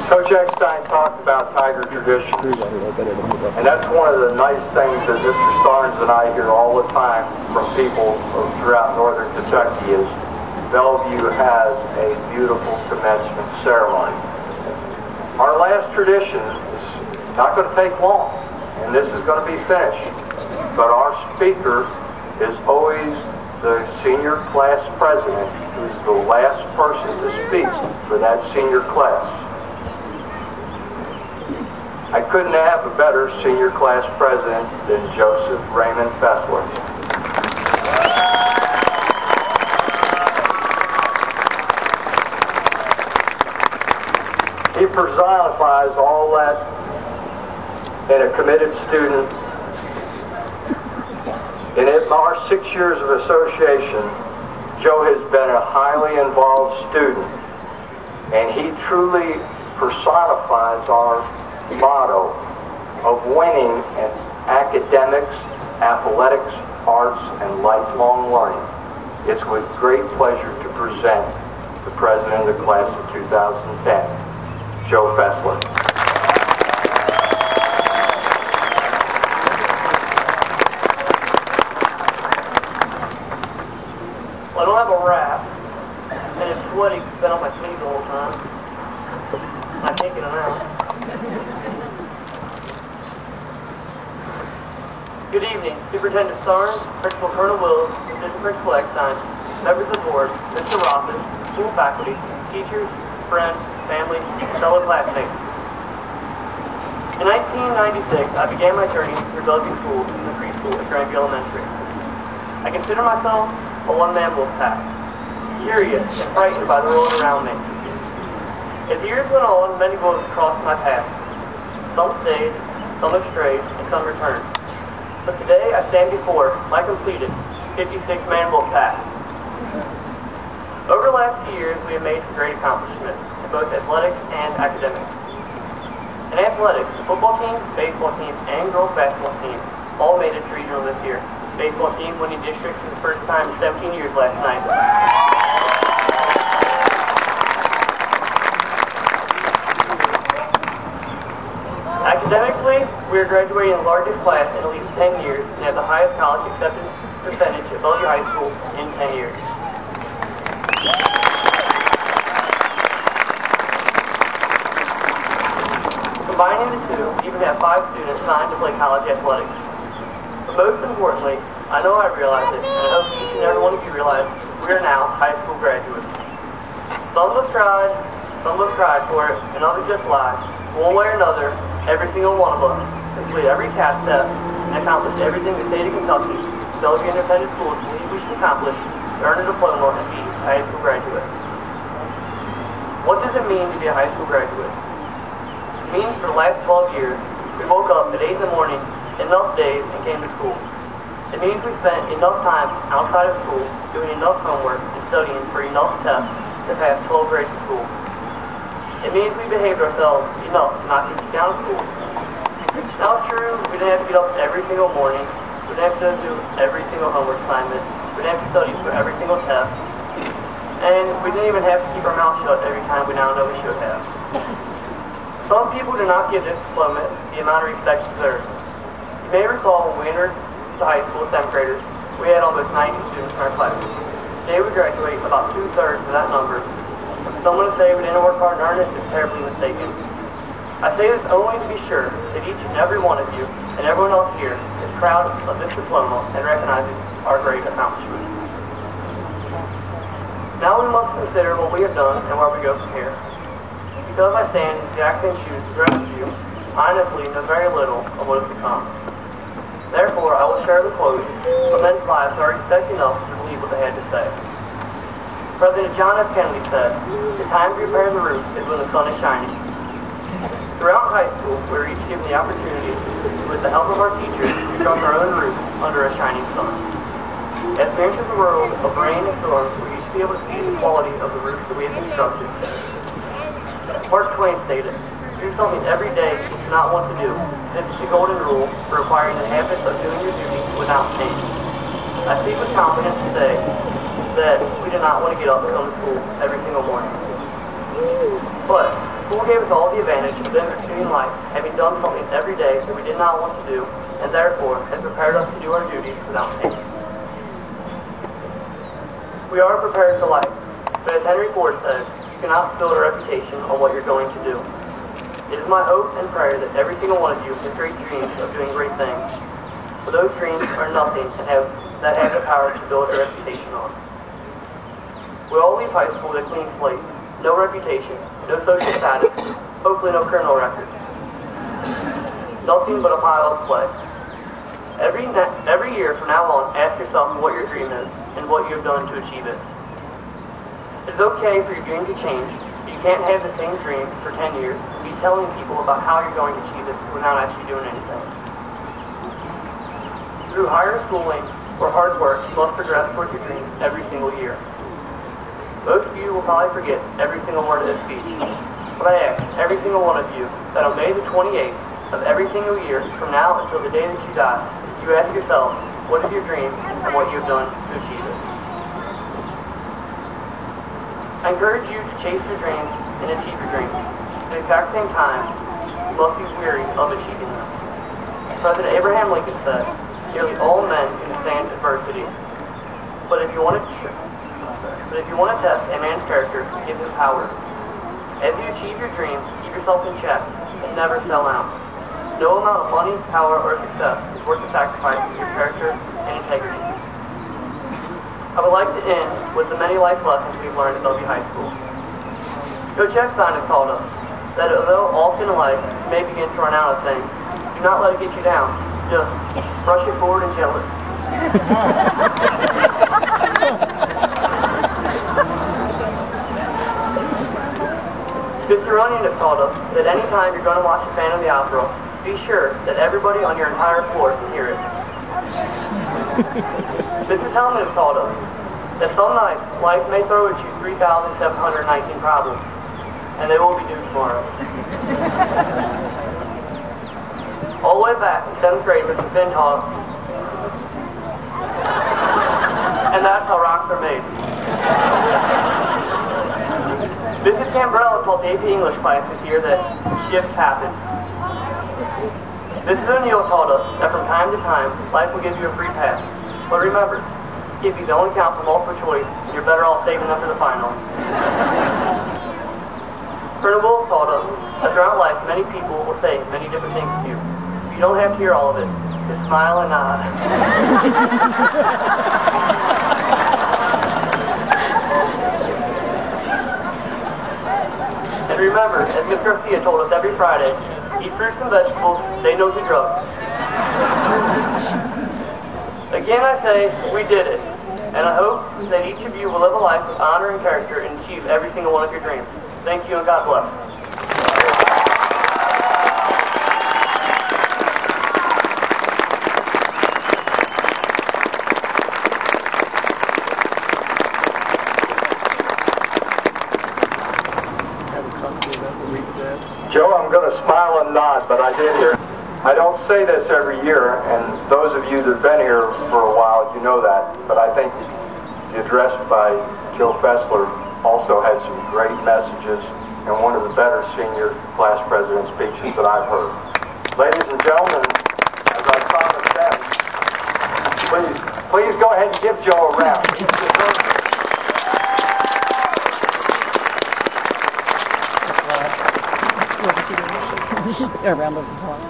Coach Eckstein talked about Tiger traditions, and that's one of the nice things that Mr. Starnes and I hear all the time from people throughout northern Kentucky is Bellevue has a beautiful commencement ceremony. Our last tradition is not going to take long, and this is going to be finished, but our speaker is always the senior class president, who is the last person to speak for that senior class. I couldn't have a better senior class president than Joseph Raymond Fessler. He personifies all that in a committed student. In our 6 years of association, Joe has been a highly involved student, and he truly personifies our motto of winning in academics, athletics, arts, and lifelong learning. It's with great pleasure to present the president of the class of 2010, Joe Fessler. Well, I don't have a wrap, and it's sweaty because it's been on my sleeve the whole time. I'm taking it out. Good evening, Superintendent Starnes, Principal Colonel Wills, Assistant Principal Eckstein, members of the board, Mr. Rothman, school faculty, teachers, friends, family, and fellow classmates. In 1996, I began my journey through Bellevue School in the preschool at Grandview Elementary. I consider myself a one-man wolf pack, curious and frightened by the world around me. As years went on, many wolves crossed my path. Some stayed, some have strayed, and some returned. But today I stand before my completed 56-man wolf pack. Over the last few years, we have made some great accomplishments in both athletics and academics. In athletics, the football team, baseball team, and girls basketball team all made it to regional this year. Baseball team winning districts for the first time in 17 years last night. Academically, we are graduating the largest class in at least 10 years and have the highest college acceptance percentage at Bellevue High School in 10 years. Combining the two, we even have 5 students signed to play college athletics. But most importantly, I know I realize it, and I hope each and every one of you realize we are now high school graduates. Some have tried, some have cried for it, and others just lied. One way or another, every single one of us completed every CAP step and accomplished everything the state of Kentucky, Bellevue Independent Schools, believe we should accomplish to earn a diploma and be a high school graduate. What does it mean to be a high school graduate? It means for the last 12 years, we woke up at 8 in the morning, enough days, and came to school. It means we spent enough time outside of school doing enough homework and studying for enough tests to pass 12 grades of school. It means we behaved ourselves enough to not get down to school. Now it's true, we didn't have to get up every single morning, we didn't have to do every single homework assignment, we didn't have to study for every single test, and we didn't even have to keep our mouth shut every time we now know we should have. Some people do not give this diploma the amount of respect it deserves. You may recall when we entered the high school as 7th graders, we had almost 90 students in our class. Today we graduate about 2/3 of that number. If someone would say we didn't work hard and earn it, is terribly mistaken. I say this only to be sure that each and every one of you and everyone else here is proud of this diploma and recognizes our great accomplishment. Now we must consider what we have done and where we go from here. Because I stand in the exact same shoes as the rest of you, I honestly know very little of what is to come. Therefore, I will share the quote from men's lives already said enough to believe what they had to say. President John F. Kennedy said, "The time to repair the roof is when the sun is shining." Throughout high school, we were each given the opportunity, with the help of our teachers, to construct our own roof under a shining sun. As we enter the world of rain and storms, we each be able to see the quality of the roof that we have constructed. Mark Twain stated, "Do something every day you do not want to do. This is the golden rule for acquiring the habit of doing your duty without change." I speak with confidence today that we do not want to get up and come to school every single morning. But School gave us all the advantage of pursuing life, having done something every day that we did not want to do, and therefore has prepared us to do our duties without pain. We are prepared for life, but as Henry Ford says, you cannot build a reputation on what you're going to do. It is my hope and prayer that every single one of you has great dreams of doing great things, but those dreams are nothing that have the power to build a reputation on. We all leave high school with a clean slate, no reputation, no social status, hopefully no criminal record. Nothing but a pile of clay. Every year from now on, ask yourself what your dream is and what you have done to achieve it. It is okay for your dream to change, but you can't have the same dream for 10 years and be telling people about how you're going to achieve it without actually doing anything. Through higher schooling or hard work, you must progress towards your dreams every single year. Most of you will probably forget every single word of this speech, but I ask every single one of you that on May the 28th of every single year from now until the day that you die, you ask yourself, what is your dream and what you have done to achieve it? I encourage you to chase your dreams and achieve your dreams. At the exact same time, you must be weary of achieving them. President Abraham Lincoln said, nearly all men can stand adversity, but if you want to test a man's character, give him power. As you achieve your dreams, keep yourself in check and never sell out. No amount of money, power, or success is worth the sacrifice of your character and integrity. I would like to end with the many life lessons we've learned at Bellevue High School. Coach Eckstein has taught us that although often in life you may begin to run out of things, do not let it get you down. Just brush it forward and chill it. Mr. Runyon has taught us that any time you're going to watch a Phantom of the Opera, be sure that everybody on your entire floor can hear it. Mrs. Hellman has taught us that some nights life may throw at you 3,719 problems, and they will be due tomorrow. All the way back in 7th grade, Mr. Finn taught us, and that's how rocks are made. Mrs. Cambrell told the AP English class this year that shifts happen. Mrs. O'Neill taught us that from time to time, life will give you a free pass. But remember, skippies only count for multiple choice, and you're better off saving them for the final. Colonel Wolf taught us that throughout life, many people will say many different things to you. You don't have to hear all of it. Just smile and nod. And remember, as Miss Garcia told us every Friday, eat fruits and vegetables, say no to drugs. Again I say, we did it. And I hope that each of you will live a life with honor and character and achieve every single one of your dreams. Thank you and God bless. Joe, I'm going to smile and nod, but I don't say this every year, and those of you that have been here for a while, you know that, but I think the address by Joe Fessler also had some great messages and one of the better senior class president speeches that I've heard. Ladies and gentlemen, as I promised them, please go ahead and give Joe a round. A round of applause.